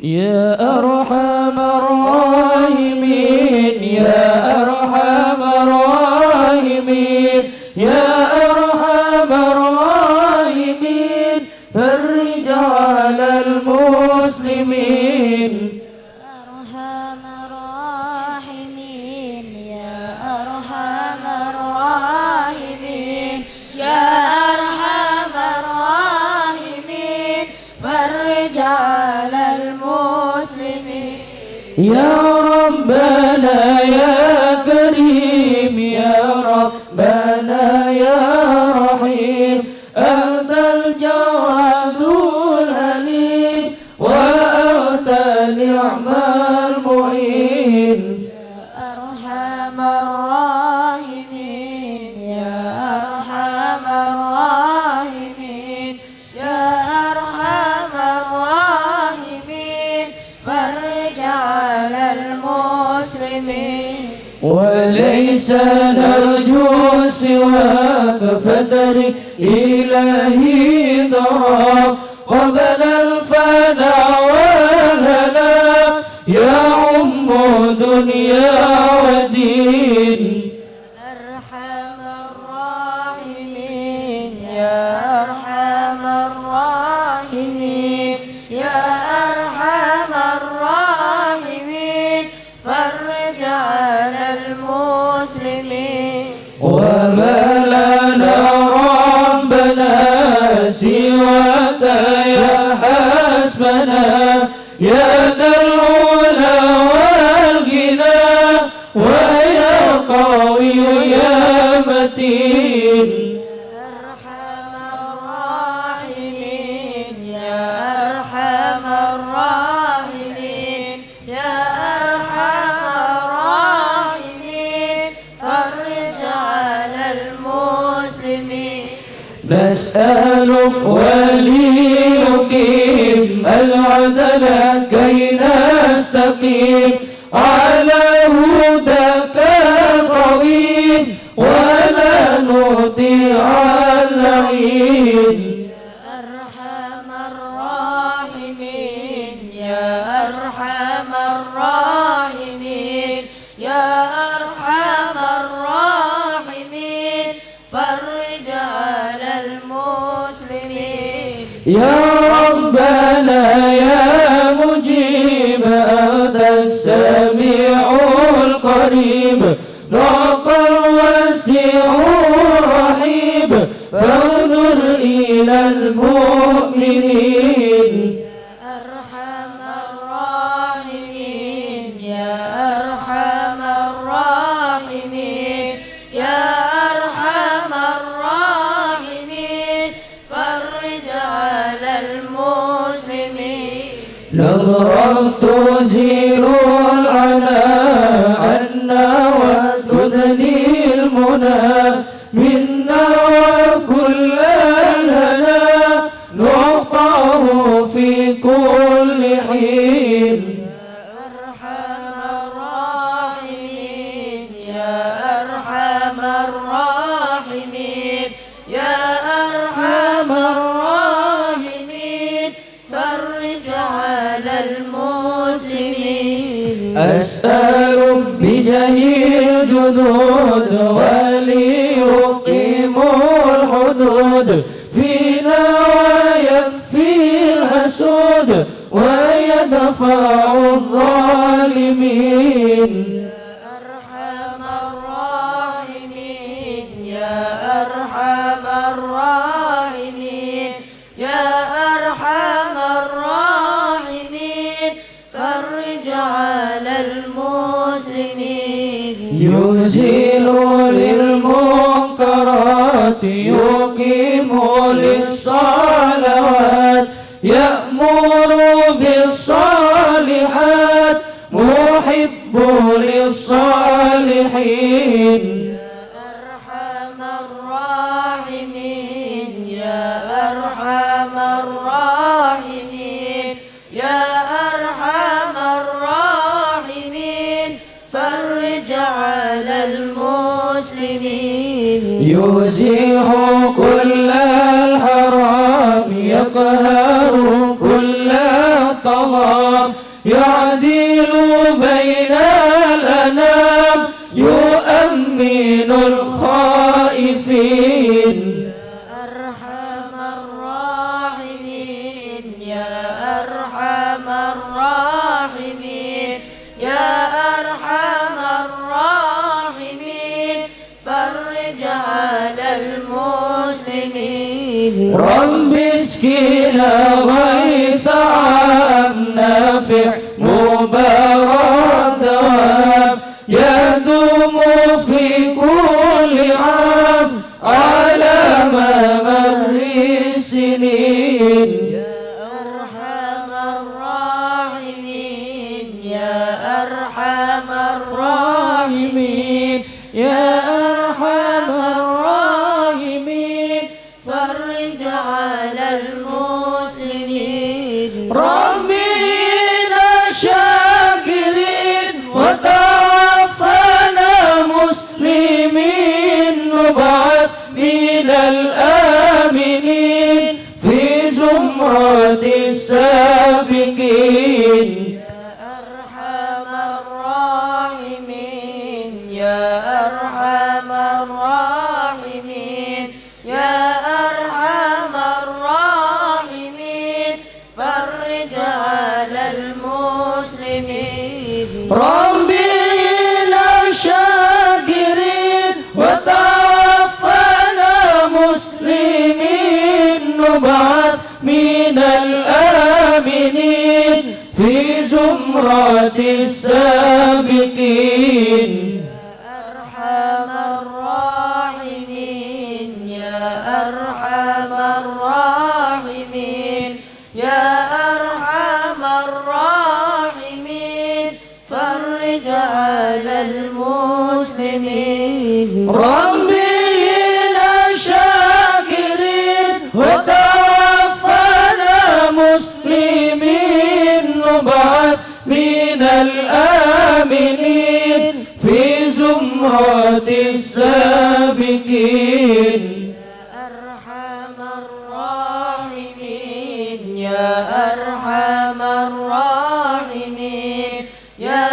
يا أرحم الراحمين يا أرحم الراحمين يا أرحم الراحمين فرج على المسلمين أرحم الراحمين يا أرحم الراحمين يا أرحم الراحمين فرج على المسلمين يا ربنا يا كريم يا ربنا يا رحيم أنت الجواد الحليم وأنت نعم المعين يا أرحم الراحمين يا أرحم الراحمين يا أرحم الراحمين فرج على المسلمين وليس نرجو سواك فدرك إلهي ضراب قبل الفنا والهنا يعم دنيا ودين أرحم الراحمين يا أرحم الراحمين يا أرحم الراحمين فرج على المسلمين وما لنا ربنا سواك يا حسبنا يا ذا العلا والغنى ويا قوي يا متين أرحم الراحمين يا أرحم الراحمين يا أرحم الراحمين فرج على المسلمين نسألك وليقيم العدل كي نستقيم على هداك القويم ولا نطيع اللعين أرحم الراحمين يا أرحم الراحمين يا أرحم الراحمين فرج على المسلمين يا ربنا يا مجيب أنت السميع القريب رب الواسع الرحيم فانظر إلى المؤمنين أرحم الراحمين يا أرحم الراحمين يا أرحم الراحمين فرج على المسلمين نظرة تزيل العناء عنا وتدني المنى منا وكل لنا نعطاه في كل حين أرحم الراحمين يا أرحم الراحمين يا أرحم الراحمين فرج على المسلمين أسألك بجاه الجدود وليقيموا الحدود فينا ويكفي الحسود ويدفع الظالمين أرحم الراحمين يا أرحم الراحمين يا أرحم الراحمين فرج على المسلمين يزيل للمنكرات يقيم للصلوات يأمر بالصالحات محب للصالحين أرحم الراحمين يا أرحم الراحمين يا أرحم الراحمين فرج على المسلمين يزيح كل الحرام يقهر كل الطغام يعدل بين الأنام يؤمن الخائفين أرحم الراحمين يا أرحم الراحمين يا أرحم الراحمين فرج على المسلمين رب اسقنا غيث عام نافع مبارك دوام يدوم في كل عام على مر السنين يا أرحم الراحمين يا أرحم الراحمين يا أرحم الراحمين فرج على المسلمين ربنا شاكرين وتوفنا مسلمين نبعث من الآمنين في زمرة السابقين يا أرحم الراحمين يا أرحم الراحمين يا أرحم الراحمين فرج على المسلمين ربنا شاكرين وتوفنا مسلمين نبعث من الآمنين في زمرة السابقين أرحم الراحمين يا أرحم الراحمين يا أرحم الراحمين فرج على المسلمين ربنا شاكرين وتوفنا مسلمين نبعث من الآمنين في زمرة السابقين أرحم الراحمين يا أرحم الراحمين يا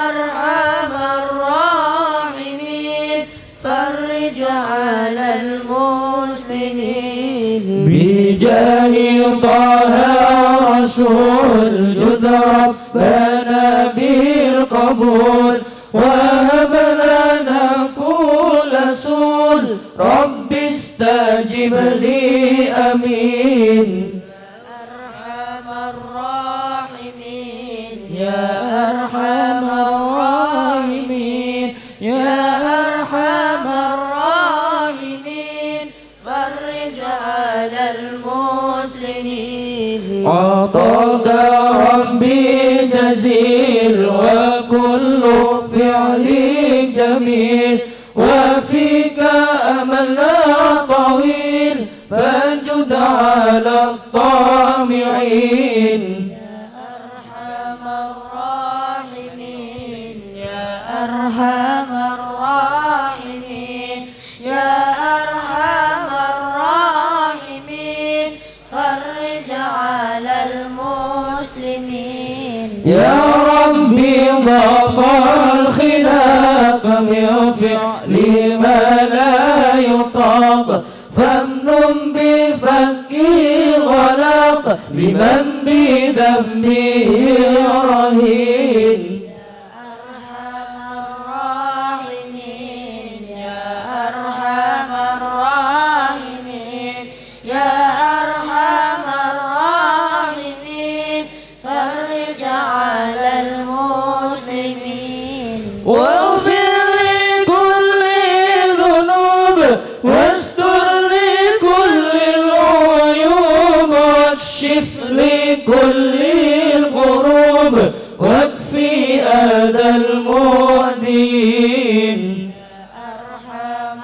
أرحم الراحمين فرج على المسلمين بجاه طه رسول جد ربنا بالقبول وهب لنا كل سول رب استجب لي أمين أرحم الراحمين يا أرحم الراحمين يا أرحم الراحمين فرج على المسلمين أعطاك ربي جزيل وكل فعل جميل وفيك أملنا طويل فانجد على الطامعين أرحم الراحمين يا أرحم الراحمين يا أرحم الراحمين فرج على المسلمين يا ربي ضاق الخلاق من فعل ما لا يطاق فامنن بفك الغلاق لمن بذنبه رهين أرحم الراحمين يا أرحم الراحمين يا أرحم الراحمين فرج على المسلمين واغفر لكل ذنوب واستر لكل العيوب واكشف لكل الكروب واكفي أذى المؤذين أرحم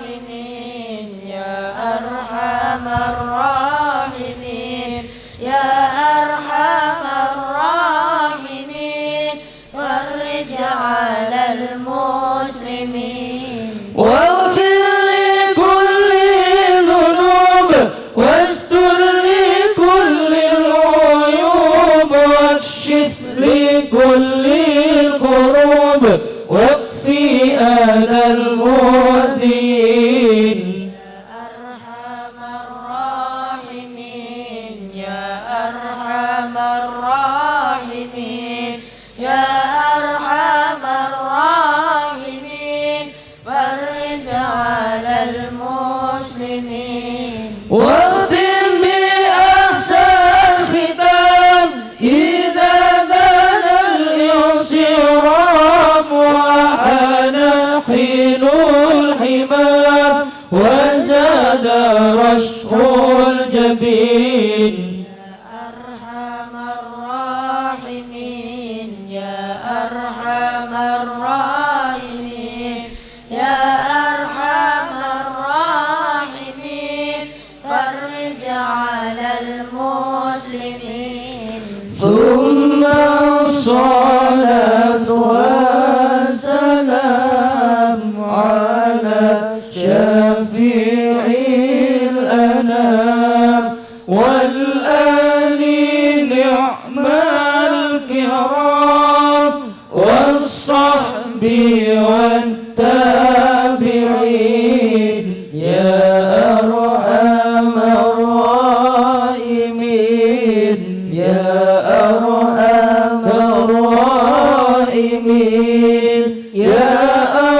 الراحمين يا أرحم الراحمين يا أرحم الراحمين فرج على المسلمين واغفر لكل ذنوب واستر لكل العيوب لكل الكروب واكفي أذى المؤذين أرحم الراحمين يا أرحم الراحمين يا أرحم الراحمين فرج على المسلمين واختم بأحسن ختام إذا دنا الانصرام وحان حين الحمام وزاد رشح الجبين أرحم الراحمين يا أرحم الراحمين يا أرحم الراحمين فرج على المسلمين ثم الصلاة والسلام على شفيع الأنام والآل نعم الكرام والصحب والتابعين يا أرحم الراحمين يا أرحم الراحمين يا